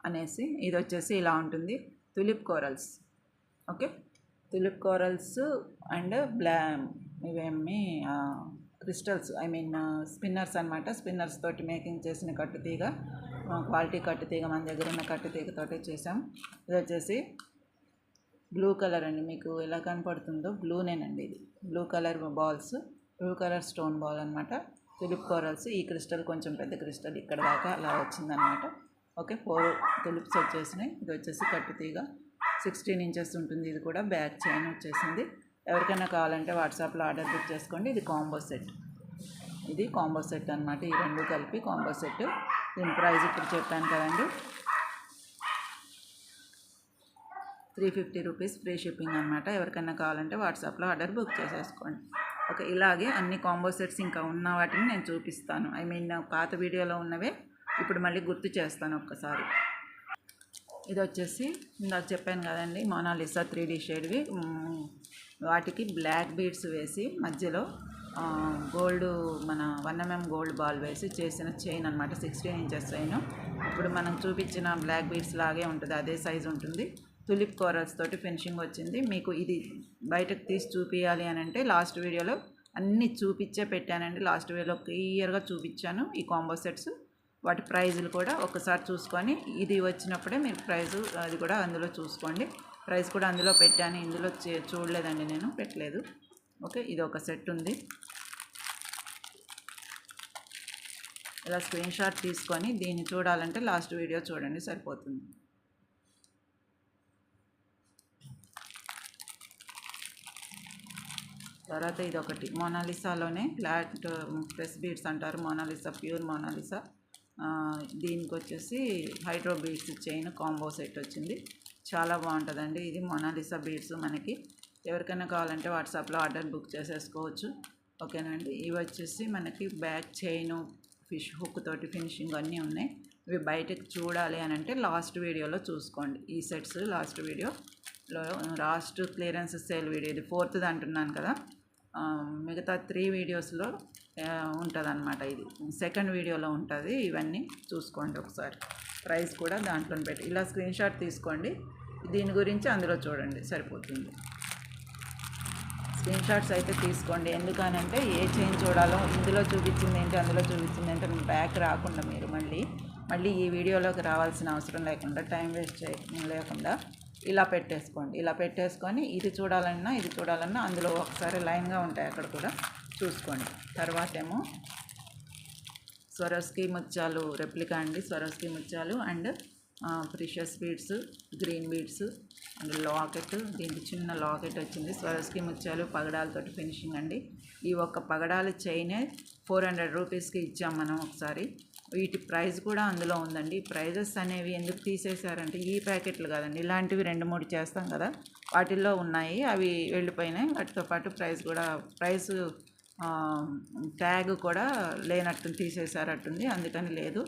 అనేసి. ఇది వచ్చేసి ఇలా ఉంటుంది, tulip corals. Okay, tulip corals and ఇవేమి క్రిస్టల్స్, ఐ మీన్ స్పిన్నర్స్ అనమాట. స్పిన్నర్స్ తోటి మేకింగ్ చేసిన కట్టుతీగ, క్వాలిటీ కట్టుతీగ, మన దగ్గర ఉన్న కట్టుతీగతోటే చేసాం. ఇది వచ్చేసి బ్లూ కలర్ అండి, మీకు ఎలా కనపడుతుందో బ్లూనేనండి. ఇది blue colour balls, blue colour stone ball అనమాట. తులిప్ కోరల్స్, ఈ క్రిస్టల్ కొంచెం పెద్ద క్రిస్టల్ ఇక్కడ దాకా అలా వచ్చిందనమాట. ఓకే, 4 తులిప్స్ వచ్చేసినాయి. ఇది వచ్చేసి కట్టుతీగ 16 ఇంచెస్ ఉంటుంది. ఇది కూడా బ్యాక్ చైన్ వచ్చేసింది. ఎవరికైనా కావాలంటే వాట్సాప్లో ఆర్డర్ బుక్ చేసుకోండి. ఇది కాంబో సెట్, ఇది కాంబో సెట్ అనమాట. ఈ 2 కలిపి కాంబో సెట్. దీని ప్రైస్ ఇప్పుడు చెప్పాను కదండి, 350 రూపీస్ ఫ్రీ షిప్పింగ్ అనమాట. ఎవరికైనా కావాలంటే వాట్సాప్లో ఆర్డర్ బుక్ చేసేసుకోండి. ఓకే, ఇలాగే అన్ని కాంబో సెట్స్ ఇంకా ఉన్న వాటిని నేను చూపిస్తాను. ఐ మీన్ పాత వీడియోలో ఉన్నవే ఇప్పుడు మళ్ళీ గుర్తు చేస్తాను ఒక్కసారి. ఇది వచ్చేసి ఇందాక చెప్పాను కదండి, మోనాలిసా 3D షేడ్వి. వాటికి బ్లాక్ బీడ్స్ వేసి మధ్యలో గోల్డ్, మన 1mm గోల్డ్ బాల్ వేసి చేసిన చైన్ అనమాట. 16 ఇంచెస్ చైన్. ఇప్పుడు మనం చూపించిన బ్లాక్ బీడ్స్ లాగే ఉంటుంది, అదే సైజు ఉంటుంది. తులిప్ కోరల్స్ తోటి ఫినిషింగ్ వచ్చింది. మీకు ఇది బయటకు తీసి చూపించాలి అని అంటే లాస్ట్ వీడియోలో అన్నీ చూపించే పెట్టానండి. లాస్ట్ వీడియోలో క్లియర్గా చూపించాను ఈ కాంబో సెట్స్, వాటి ప్రైజులు కూడా ఒకసారి చూసుకొని, ఇది వచ్చినప్పుడే మీరు ప్రైజు అది కూడా అందులో చూసుకోండి. ప్రైస్ కూడా అందులో పెట్టాను, ఇందులో చూడలేదండి, నేను పెట్టలేదు. ఓకే, ఇది ఒక సెట్ ఉంది. ఇలా స్క్రీన్ షాట్ తీసుకొని దీన్ని చూడాలంటే లాస్ట్ వీడియో చూడండి, సరిపోతుంది. తర్వాత ఇది ఒకటి మోనాలిసాలోనే ఫ్లాట్ ప్రెస్ బీడ్స్ అంటారు, మోనాలిసా ప్యూర్ మోనాలిసా. దీనికి వచ్చేసి hydro beads chain combo set వచ్చింది, చాలా బాగుంటుందండి. ఇది మోనాలిసా బీడ్స్ మనకి. ఎవరికైనా కావాలంటే వాట్సాప్లో ఆర్డర్ బుక్ చేసేసుకోవచ్చు. ఓకేనండి. ఇవి వచ్చేసి మనకి బ్యాక్ చైన్, ఫిష్ హుక్ తోటి ఫినిషింగ్ అన్నీ ఉన్నాయి. ఇవి బయటకు చూడాలి అని అంటే లాస్ట్ వీడియోలో చూసుకోండి. ఈ సెట్స్ లాస్ట్ వీడియోలో, లాస్ట్ క్లియరెన్స్ సేల్ వీడియో, ఇది 4th అంటున్నాను కదా, మిగతా 3 వీడియోస్లో ఉంటుంది అనమాట. ఇది 2nd వీడియోలో ఉంటుంది. ఇవన్నీ చూసుకోండి ఒకసారి, ప్రైస్ కూడా దాంట్లో పెట్టి ఇలా స్క్రీన్ షాట్ తీసుకోండి. దీని గురించి అందులో చూడండి, సరిపోతుంది. స్క్రీన్ షాట్స్ అయితే తీసుకోండి. ఎందుకనంటే ఏ చైన్ చూడాలో ఇందులో చూపించింది ఏంటి అందులో చూపించింది ఏంటి బ్యాక్ రాకుండా మీరు మళ్ళీ ఈ వీడియోలోకి రావాల్సిన అవసరం లేకుండా టైం వేస్ట్ లేకుండా ఇలా పెట్టేసుకోండి. ఇలా పెట్టేసుకొని ఇది చూడాలన్నా అందులో ఒకసారి లైన్గా ఉంటాయి అక్కడ కూడా చూసుకోండి. తర్వాత ఏమో స్వరోస్కి ముత్యాలు రెప్లికా అండి. స్వరోస్కి ముత్యాలు and precious beads, green beads and locket. దీనికి చిన్న లాకెట్ వచ్చింది. స్వరోస్కి ముత్యాలు పగడాలతోటి ఫినిషింగ్ అండి. ఈ ఒక్క పగడాల చైనే 400 రూపీస్కి ఇచ్చాం మనం ఒకసారి. వీటి ప్రైస్ కూడా అందులో ఉందండి. ప్రైజెస్ అనేవి ఎందుకు తీసేశారంటే ఈ ప్యాకెట్లు కాదండి, ఇలాంటివి 2-3 చేస్తాం కదా, వాటిల్లో ఉన్నాయి. అవి వెళ్ళిపోయినాయి. వాటితో పాటు ప్రైస్ ట్యాగ్ కూడా లేనట్టు తీసేసారట్టుంది, అందుకని లేదు.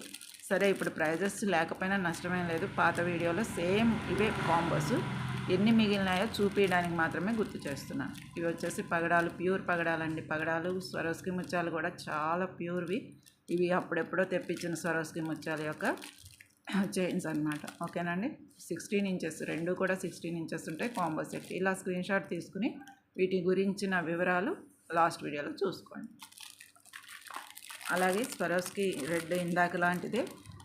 సరే, ఇప్పుడు ప్రైజెస్ లేకపోయినా నష్టమేం లేదు. పాత వీడియోలో సేమ్ ఇవే కాంబోస్ ఎన్ని మిగిలినాయో చూపించడానికి మాత్రమే గుర్తు చేస్తున్నాను. ఇవి వచ్చేసి పగడాలు, ప్యూర్ పగడాలండి. పగడాలు స్వరోస్కి ముత్యాలు కూడా చాలా ప్యూర్వి. ఇవి అప్పుడెప్పుడో తెప్పించిన స్వరోస్కి ముత్యాల యొక్క చైన్స్ అనమాట. ఓకేనండి. 16 ఇంచెస్, రెండు కూడా 16 ఇంచెస్ ఉంటాయి కాంబో సెట్. ఇలా స్క్రీన్ షాట్ తీసుకుని వీటి గురించిన వివరాలు లాస్ట్ వీడియోలో చూసుకోండి. అలాగే స్వరోస్కి రెడ్ ఇందాక లాంటిదే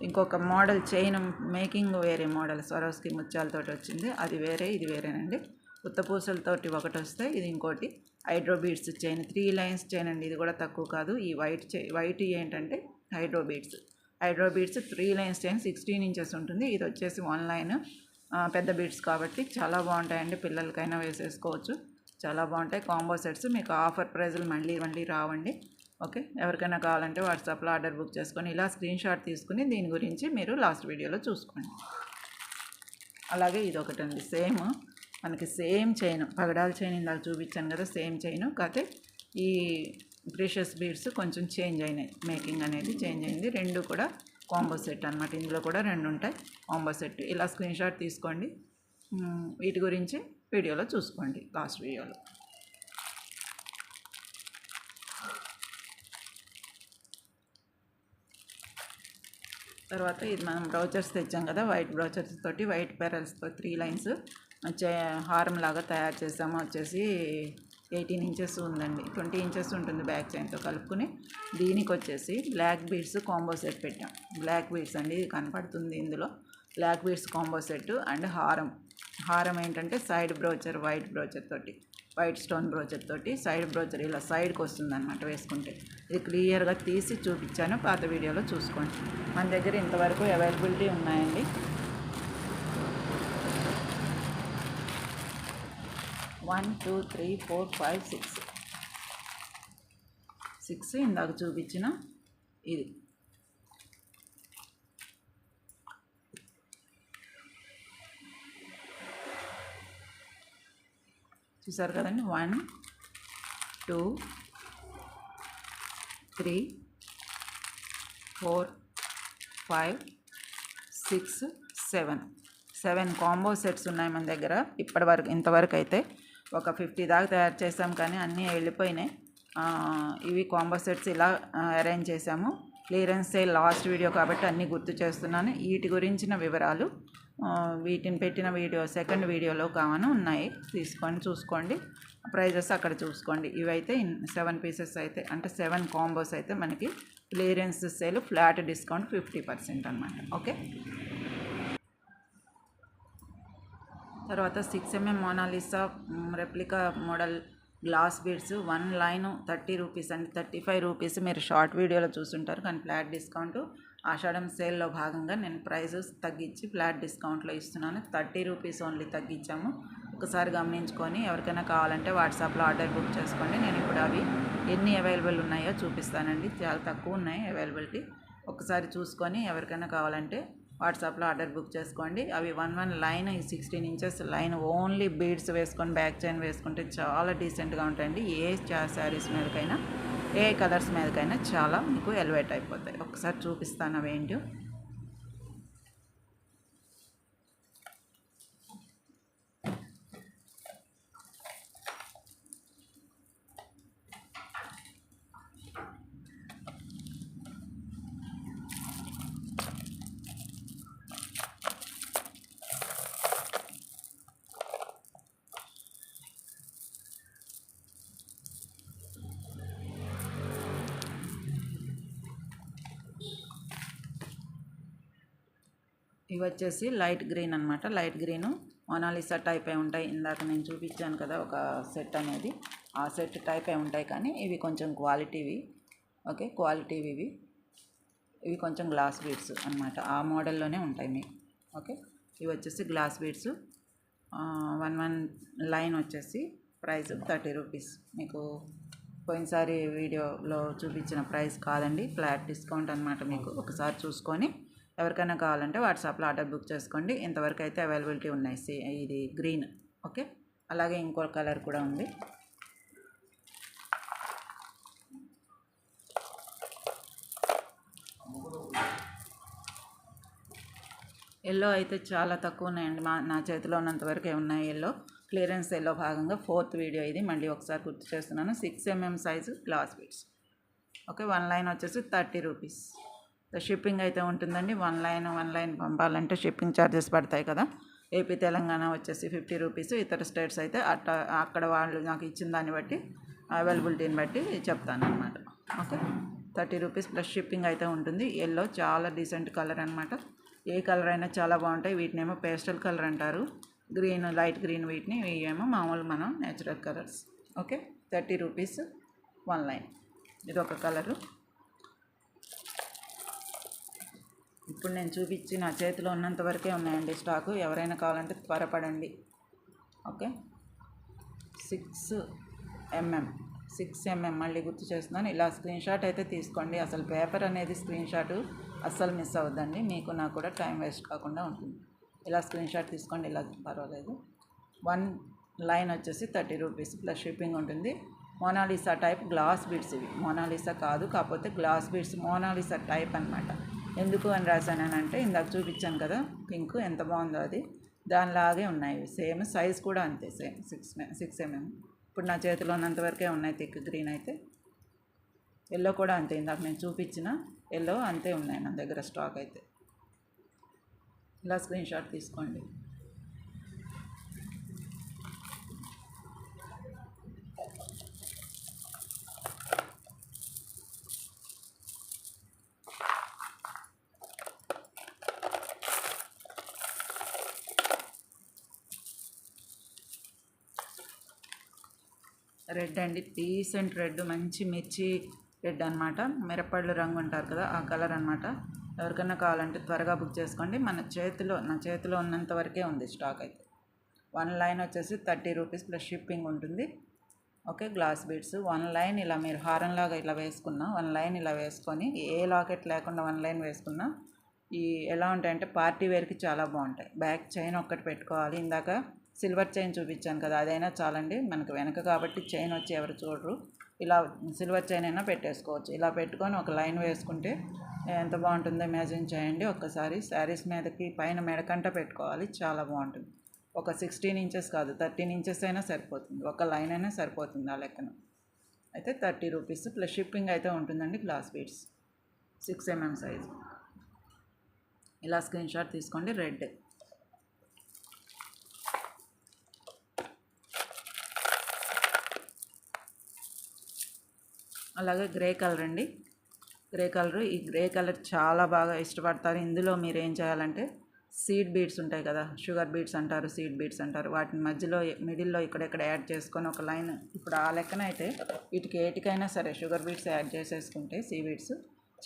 ఇంకొక మోడల్ చైన్ మేకింగ్ వేరే మోడల్ స్వరోస్కి ముత్యాలతోటి వచ్చింది. అది వేరే, ఇది వేరేనండి. ఉత్తపూసలతోటి ఒకటి వస్తే ఇది ఇంకోటి hydro beads chain, 3 lines chain అండి. ఇది కూడా తక్కువ కాదు. ఈ వైట్ ఏంటంటే hydro beads 3 lines chain 16 inches ఉంటుంది. ఇది వచ్చేసి 1 లైన్ పెద్ద బీడ్స్ కాబట్టి చాలా బాగుంటాయండి. పిల్లలకైనా వేసేసుకోవచ్చు, చాలా బాగుంటాయి కాంబో సెట్స్. మీకు ఆఫర్ ప్రైజులు మళ్ళీ రావండి. ఓకే, ఎవరికైనా కావాలంటే వాట్సాప్లో ఆర్డర్ బుక్ చేసుకొని ఇలా స్క్రీన్ షాట్ తీసుకుని దీని గురించి మీరు లాస్ట్ వీడియోలో చూసుకోండి. అలాగే ఇది ఒకటండి, మనకి సేమ్ చైన్, పగడాల చైన్ ఇందాక చూపించాను కదా, సేమ్ చైన్. కాకపోతే ఈ ప్రీషియస్ బీడ్స్ కొంచెం చేంజ్ అయినాయి, మేకింగ్ అనేది చేంజ్ అయింది. రెండు కూడా కాంబో సెట్ అనమాట. ఇందులో కూడా 2 ఉంటాయి కాంబో సెట్. ఇలా స్క్రీన్ షాట్ తీసుకోండి. వీటి గురించి వీడియోలో చూసుకోండి, లాస్ట్ వీడియోలో. తర్వాత ఇది మనం బ్రౌచర్స్ తెచ్చాం కదా, వైట్ బ్రౌచర్స్ తోటి వైట్ పెరల్స్తో 3 లైన్స్ హారం లాగా తయారు చేసాము. వచ్చేసి 18 ఇంచెస్ ఉందండి, 20 ఇంచెస్ ఉంటుంది బ్యాక్ చైన్తో కలుపుకుని. దీనికి వచ్చేసి బ్లాక్ బీడ్స్ కాంబో సెట్ పెట్టాం. బ్లాక్ బీడ్స్ అండి, ఇది కనపడుతుంది ఇందులో. Black beads combo set and హారం ఏంటంటే side brochure, white stone brochure తోటి సైడ్ బ్రోచర్ ఇలా సైడ్కి వస్తుంది అనమాట వేసుకుంటే. ఇది క్లియర్గా తీసి చూపించాను, పాత వీడియోలో చూసుకోండి. మన దగ్గర ఇంతవరకు అవైలబిలిటీ ఉన్నాయండి. One two three four five six ఇందాక చూపించిన ఇది. చూసారు కదండి, 1 2 3 4 5 6 7 కాంబో సెట్స్ ఉన్నాయి మన దగ్గర. ఇంతవరకు అయితే ఒక 50 దాకా తయారు చేసాం, కానీ అన్నీ వెళ్ళిపోయినాయి. ఇవి కాంబో సెట్స్ ఇలా అరేంజ్ చేసాము. క్లియరెన్స్ సేల్ లాస్ట్ వీడియో కాబట్టి అన్నీ గుర్తు చేస్తున్నాను. వీటి గురించిన వివరాలు వీటిని పెట్టిన సెకండ్ వీడియోలో కావాలని ఉన్నాయి, తీసుకొని చూసుకోండి. ప్రైజెస్ అక్కడ చూసుకోండి. ఇవైతే 7 పీసెస్ అయితే, అంటే 7 కాంబోస్ అయితే మనకి క్లియరెన్స్ సేల్ ఫ్లాట్ డిస్కౌంట్ 50% అనమాట. ఓకే, తర్వాత 6mm Mona Lisa replica model glass beads 1 line 30 rupees అండి, 35 రూపీస్. మీరు షార్ట్ వీడియోలో చూసుంటారు, కానీ ఫ్లాట్ డిస్కౌంట్ ఆషాఢం సేల్లో భాగంగా నేను ప్రైజెస్ తగ్గించి ఫ్లాట్ డిస్కౌంట్లో ఇస్తున్నాను. 30 రూపీస్ ఓన్లీ తగ్గించాము. ఒకసారి గమనించుకొని ఎవరికైనా కావాలంటే వాట్సాప్లో ఆర్డర్ బుక్ చేసుకోండి. నేను ఇప్పుడు అవి ఎన్ని అవైలబుల్ ఉన్నాయో చూపిస్తానండి. చాలా తక్కువ ఉన్నాయి అవైలబిలిటీ. ఒకసారి చూసుకొని ఎవరికైనా కావాలంటే వాట్సాప్లో ఆర్డర్ బుక్ చేసుకోండి. అవి 1 line 16 inches line only beads వేసుకొని బ్యాక్ చైన్ వేసుకుంటే చాలా డీసెంట్గా ఉంటాయండి. ఏ శారీస్ మీదకైనా, ఏ కలర్స్ మీదకైనా చాలా మీకు ఎలివేట్ అయిపోతాయి. ఒకసారి చూపిస్తాను అవేంటో. ఇవి వచ్చేసి లైట్ గ్రీన్ అనమాట. లైట్ గ్రీను మొనాలిసా టైప్ ఉంటాయి. ఇందాక నేను చూపించాను కదా ఒక సెట్ అనేది, ఆ సెట్ టైప్ ఉంటాయి. కానీ ఇవి కొంచెం క్వాలిటీవి. ఓకే, క్వాలిటీవి ఇవి కొంచెం గ్లాస్ బీడ్స్ అనమాట. ఆ మోడల్లోనే ఉంటాయి మీకు. ఓకే, ఇవి వచ్చేసి గ్లాస్ బీడ్స్. వన్ లైన్ వచ్చేసి ప్రైస్ 30 రూపీస్. మీకు పోయినసారి వీడియోలో చూపించిన ప్రైస్ కాదండి, ఫ్లాట్ డిస్కౌంట్ అనమాట. మీకు ఒకసారి చూసుకొని ఎవరికైనా కావాలంటే వాట్సాప్లో ఆర్డర్ బుక్ చేసుకోండి. ఇంతవరకు అయితే అవైలబిలిటీ ఉన్నాయి. ఇది గ్రీన్. ఓకే, అలాగే ఇంకో కలర్ కూడా ఉంది. ఎల్లో అయితే చాలా తక్కువ ఉన్నాయండి. నా చేతిలో ఉన్నంత వరకే ఉన్నాయి ఎల్లో. క్లియరెన్స్ ఎల్లో భాగంగా 4th వీడియో ఇది. మళ్ళీ ఒకసారి గుర్తు చేస్తున్నాను. 6mm size glass beads. Okay, 1 line వచ్చేసి 30 రూపీస్. షిప్పింగ్ అయితే ఉంటుందండి. వన్ లైన్ పంపాలంటే షిప్పింగ్ ఛార్జెస్ పడతాయి కదా. ఏపీ తెలంగాణ వచ్చేసి 50 రూపీస్. ఇతర స్టేట్స్ అయితే అక్కడ వాళ్ళు నాకు ఇచ్చిన దాన్ని బట్టి అవైలబిలిటీని బట్టి చెప్తాను అనమాట. ఓకే, 30 రూపీస్ ప్లస్ షిప్పింగ్ అయితే ఉంటుంది. ఎల్లో చాలా డీసెంట్ కలర్ అనమాట. ఏ కలర్ అయినా చాలా బాగుంటాయి. వీటినేమో పేస్టల్ కలర్ అంటారు, గ్రీన్, లైట్ గ్రీన్. ఇవేమో మామూలు మనం natural colours. Okay, 30 rupees 1 line. ఇది ఒక కలరు. ఇప్పుడు నేను చూపించి నా చేతిలో ఉన్నంత వరకే ఉన్నాయండి స్టాకు. ఎవరైనా కావాలంటే త్వరపడండి. ఓకే, 6mm మళ్ళీ గుర్తు చేస్తున్నాను. ఇలా స్క్రీన్ షాట్ అయితే తీసుకోండి. అసలు పేపర్ అనేది స్క్రీన్ షాట్ అస్సలు మిస్ అవ్వద్దండి. మీకు నాకు కూడా టైం వేస్ట్ కాకుండా ఉంటుంది. ఇలా స్క్రీన్ షాట్ తీసుకోండి, ఇలా పర్వాలేదు. 1 లైన్ వచ్చేసి 30 రూపీస్ ప్లస్ షిప్పింగ్ ఉంటుంది. Mona Lisa type glass beads. ఇవి మోనాలిసా కాదు, కాకపోతే గ్లాస్ బీడ్స్ మోనాలిసా టైప్ అనమాట. ఎందుకు అని రాశానంటే ఇందాక చూపించాను కదా పింక్, ఎంత బాగుందో అది, దానిలాగే ఉన్నాయి. సేమ్ సైజ్ కూడా అంతే, సేమ్ 6mm. ఇప్పుడు నా చేతిలో ఉన్నంత వరకే ఉన్నాయి. థిక్ గ్రీన్ అయితే. ఎల్లో కూడా అంతే, ఇందాక నేను చూపించిన ఎల్లో అంతే ఉన్నాయి నా దగ్గర స్టాక్ అయితే. ఇలా స్క్రీన్ షాట్ తీసుకోండి. రెడ్ అండి, డీసెంట్ రెడ్, మంచి మిర్చి రెడ్ అనమాట. మిరపళ్ళు రంగు అంటారు కదా, ఆ కలర్ అనమాట. ఎవరికైనా కావాలంటే త్వరగా బుక్ చేసుకోండి. నా చేతిలో ఉన్నంత వరకే ఉంది స్టాక్ అయితే. 1 లైన్ వచ్చేసి 30 రూపీస్ ప్లస్ షిప్పింగ్ ఉంటుంది. ఓకే, గ్లాస్ బీడ్స్ 1 లైన్ ఇలా మీరు హారంలాగా ఇలా వేసుకున్నా, 1 లైన్ ఇలా వేసుకొని ఏ లాకెట్ లేకుండా 1 లైన్ వేసుకున్నా ఈ ఎలా ఉంటాయంటే పార్టీ వేర్కి చాలా బాగుంటాయి. బ్యాక్ చైన్ ఒక్కటి పెట్టుకోవాలి. ఇందాక సిల్వర్ చైన్ చూపించాను కదా, అదైనా చాలండి. మనకు వెనక కాబట్టి చైన్ వచ్చి ఎవరు చూడరు. ఇలా సిల్వర్ చైన్ అయినా పెట్టేసుకోవచ్చు. ఇలా పెట్టుకొని ఒక లైన్ వేసుకుంటే ఎంత బాగుంటుందో ఇమాజిన్ చేయండి ఒక్కసారి. శారీస్ మీదకి పైన మెడకంట పెట్టుకోవాలి, చాలా బాగుంటుంది. ఒక 16 ఇంచెస్ కాదు, 13 ఇంచెస్ అయినా సరిపోతుంది. ఒక లైన్ అయినా సరిపోతుంది ఆ లెక్కన. అయితే 30 రూపీస్ ప్లస్ షిప్పింగ్ అయితే ఉంటుందండి. Glass beads 6mm size. ఇలా స్క్రీన్ షాట్ తీసుకోండి. రెడ్, అలాగే గ్రే కలర్ అండి. గ్రే కలరు, ఈ గ్రే కలర్ చాలా బాగా ఇష్టపడతారు. ఇందులో మీరు ఏం చేయాలంటే సీడ్ బీడ్స్ ఉంటాయి కదా, షుగర్ బీడ్స్ అంటారు, సీడ్ బీడ్స్ అంటారు. వాటిని మధ్యలో మిడిల్లో ఇక్కడెక్కడ యాడ్ చేసుకొని ఒక లైన్, ఇప్పుడు ఆ లెక్కన అయితే వీటికి ఏటికైనా సరే షుగర్ బీడ్స్ యాడ్ చేసేసుకుంటే సీ బీడ్స్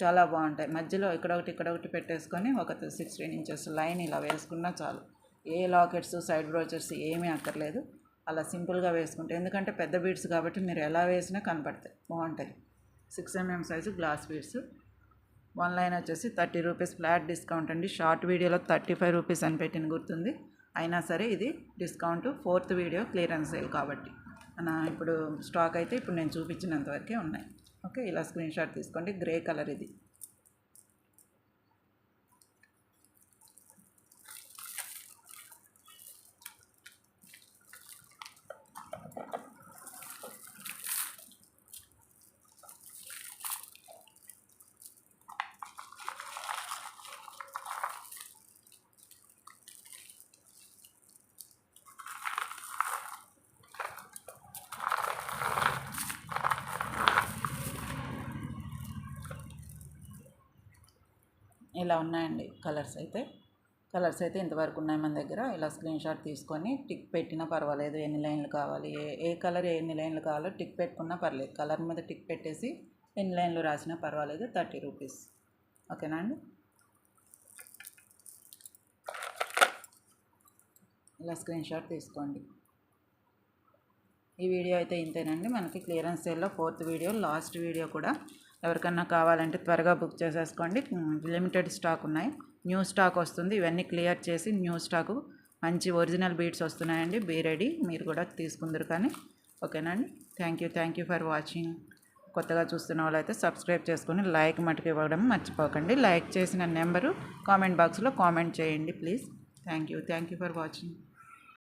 చాలా బాగుంటాయి. మధ్యలో ఇక్కడొకటి పెట్టేసుకొని ఒక 16 ఇంచెస్ లైన్ ఇలా వేసుకున్నా చాలు. ఏ లాకెట్స్, సైడ్ బ్రోచర్స్ ఏమీ అక్కర్లేదు. అలా సింపుల్గా వేసుకుంటే, ఎందుకంటే పెద్ద బీడ్స్ కాబట్టి మీరు ఎలా వేసినా కనపడతాయి, బాగుంటాయి. 6mm size glass beads. 1 line వచ్చేసి 30 రూపీస్ ఫ్లాట్ డిస్కౌంట్ అండి. షార్ట్ వీడియోలో 35 రూపీస్ అని పెట్టిన గుర్తుంది. అయినా సరే ఇది discount. 4th video clearance sale కాబట్టి ఇప్పుడు స్టాక్ అయితే ఇప్పుడు నేను చూపించినంత వరకే ఉన్నాయి. ఓకే, ఇలా స్క్రీన్ షాట్ తీసుకోండి. గ్రే కలర్ ఇది. ఇలా ఉన్నాయండి కలర్స్ అయితే. కలర్స్ అయితే ఇంతవరకు ఉన్నాయి మన దగ్గర. ఇలా స్క్రీన్ షాట్ తీసుకొని టిక్ పెట్టినా పర్వాలేదు, ఎన్ని లైన్లు కావాలి, ఏ కలర్ ఎన్ని లైన్లు కావాలో టిక్ పెట్టుకున్నా పర్లేదు. కలర్ మీద టిక్ పెట్టేసి ఎన్ని లైన్లు రాసినా పర్వాలేదు. 30 రూపీస్. ఓకేనా అండి. ఇలా స్క్రీన్ షాట్ తీసుకోండి. ఈ వీడియో అయితే ఇంతేనండి. మనకి క్లియరెన్స్ సేల్లో 4th వీడియో, లాస్ట్ వీడియో కూడా. ఎవరికన్నా కావాలంటే త్వరగా బుక్ చేసేసుకోండి. లిమిటెడ్ స్టాక్ ఉన్నాయి. న్యూ స్టాక్ వస్తుంది. ఇవన్నీ క్లియర్ చేసి న్యూ స్టాకు మంచి ఒరిజినల్ బీడ్స్ వస్తున్నాయండి. బీ రెడీ, మీరు కూడా తీసుకుందరు కానీ. ఓకేనా అండి. Thank you for watching. కొత్తగా చూస్తున్న వాళ్ళైతే సబ్స్క్రైబ్ చేసుకొని లైక్ మటుకు ఇవ్వడం మర్చిపోకండి. లైక్ చేసిన నెంబరు కామెంట్ బాక్స్లో కామెంట్ చేయండి please. Thank you for watching.